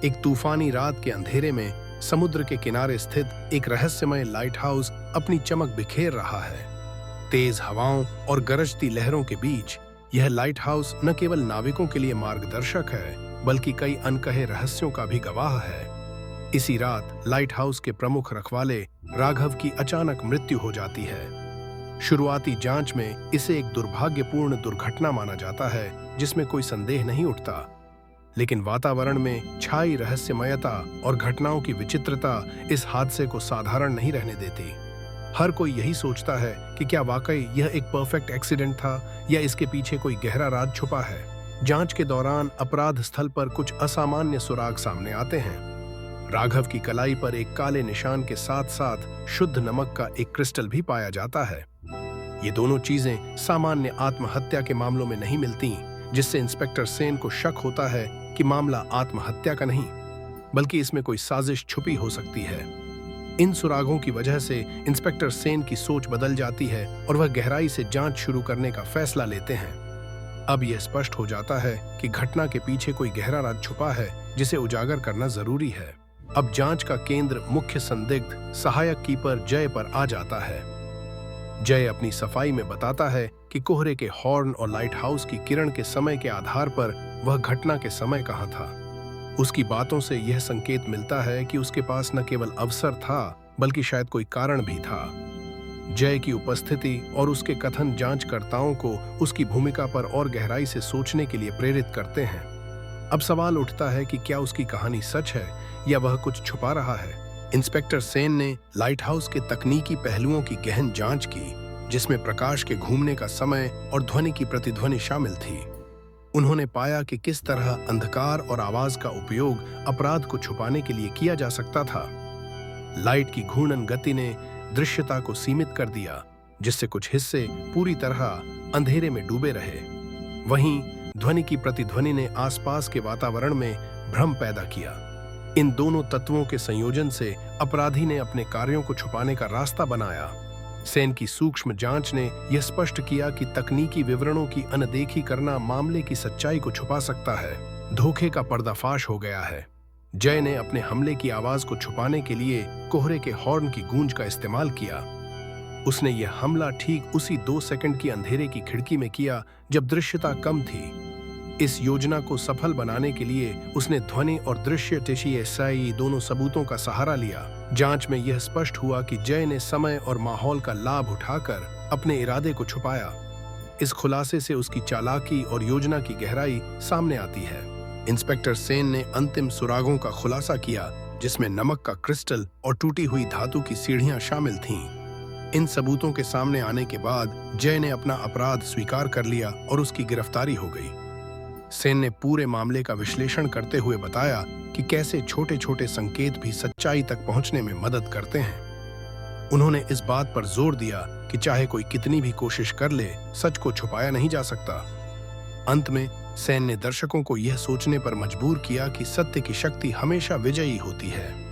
एक तूफानी रात के अंधेरे में समुद्र के किनारे स्थित एक रहस्यमय लाइट हाउस अपनी चमक बिखेर रहा है। तेज हवाओं और गरजती लहरों के बीच यह लाइट हाउस न केवल नाविकों के लिए मार्गदर्शक है, बल्कि कई अनकहे रहस्यों का भी गवाह है। इसी रात लाइट हाउस के प्रमुख रखवाले राघव की अचानक मृत्यु हो जाती है। शुरुआती जांच में इसे एक दुर्भाग्यपूर्ण दुर्घटना माना जाता है, जिसमें कोई संदेह नहीं उठता। लेकिन वातावरण में छाई रहस्यमयता और घटनाओं की विचित्रता इस हादसे को साधारण नहीं रहने देती। हर कोई यही सोचता है कि क्या वाकई यह एक परफेक्ट एक्सीडेंट था या इसके पीछे कोई गहरा राज छुपा है। जांच के दौरान अपराध स्थल पर कुछ असामान्य सुराग सामने आते हैं। राघव की कलाई पर एक काले निशान के साथ साथ शुद्ध नमक का एक क्रिस्टल भी पाया जाता है। ये दोनों चीजें सामान्य आत्महत्या के मामलों में नहीं मिलती, जिससे इंस्पेक्टर सेन को शक होता है कि मामला आत्महत्या का नहीं, बल्कि इसमें कोई साजिश छुपी हो सकती है। इन सुरागों की वजह से इंस्पेक्टर सेन की सोच बदल जाती है और वह गहराई से जांच शुरू करने का फैसला लेते हैं। अब यह स्पष्ट हो जाता है कि घटना के पीछे कोई गहरा राज छुपा है, जिसे उजागर करना जरूरी है। अब जांच का केंद्र मुख्य संदिग्ध सहायक कीपर जय पर आ जाता है। जय अपनी सफाई में बताता है कि कोहरे के हॉर्न और लाइट हाउस की किरण के समय के आधार पर वह घटना के समय कहाँ था। उसकी बातों से यह संकेत मिलता है कि उसके पास न केवल अवसर था, बल्कि शायद कोई कारण भी था। जय की उपस्थिति और उसके कथन जांचकर्ताओं को उसकी भूमिका पर और गहराई से सोचने के लिए प्रेरित करते हैं। अब सवाल उठता है कि क्या उसकी कहानी सच है या वह कुछ छुपा रहा है। इंस्पेक्टर सेन ने लाइट हाउस के तकनीकी पहलुओं की गहन जांच की, जिसमें प्रकाश के घूमने का समय और ध्वनि की प्रतिध्वनि शामिल थी। उन्होंने पाया कि किस तरह अंधकार और आवाज का उपयोग अपराध को छुपाने के लिए किया जा सकता था। लाइट की घूर्णन गति ने दृश्यता को सीमित कर दिया, जिससे कुछ हिस्से पूरी तरह अंधेरे में डूबे रहे। वहीं ध्वनि की प्रतिध्वनि ने आसपास के वातावरण में भ्रम पैदा किया। इन दोनों तत्वों के संयोजन से अपराधी ने अपने कार्यों को छुपाने का रास्ता बनाया। सेन की सूक्ष्म जांच ने यह स्पष्ट किया कि तकनीकी विवरणों की अनदेखी करना मामले की सच्चाई को छुपा सकता है। धोखे का पर्दाफाश हो गया है। जय ने अपने हमले की आवाज को छुपाने के लिए कोहरे के हॉर्न की गूंज का इस्तेमाल किया। उसने यह हमला ठीक उसी 2 सेकंड की अंधेरे की खिड़की में किया जब दृश्यता कम थी। इस योजना को सफल बनाने के लिए उसने ध्वनि और दृश्य टेशीएसआई दोनों सबूतों का सहारा लिया। जांच में यह स्पष्ट हुआ कि जय ने समय और माहौल का लाभ उठाकर अपने इरादे को छुपाया। इस खुलासे से उसकी चालाकी और योजना की गहराई सामने आती है। इंस्पेक्टर सेन ने अंतिम सुरागों का खुलासा किया, जिसमें नमक का क्रिस्टल और टूटी हुई धातु की सीढ़ियां शामिल थीं। इन सबूतों के सामने आने के बाद जय ने अपना अपराध स्वीकार कर लिया और उसकी गिरफ्तारी हो गई। सेन ने पूरे मामले का विश्लेषण करते हुए बताया कि कैसे छोटे छोटे संकेत भी सच्चाई तक पहुंचने में मदद करते हैं। उन्होंने इस बात पर जोर दिया कि चाहे कोई कितनी भी कोशिश कर ले, सच को छुपाया नहीं जा सकता। अंत में सेन ने दर्शकों को यह सोचने पर मजबूर किया कि सत्य की शक्ति हमेशा विजयी होती है।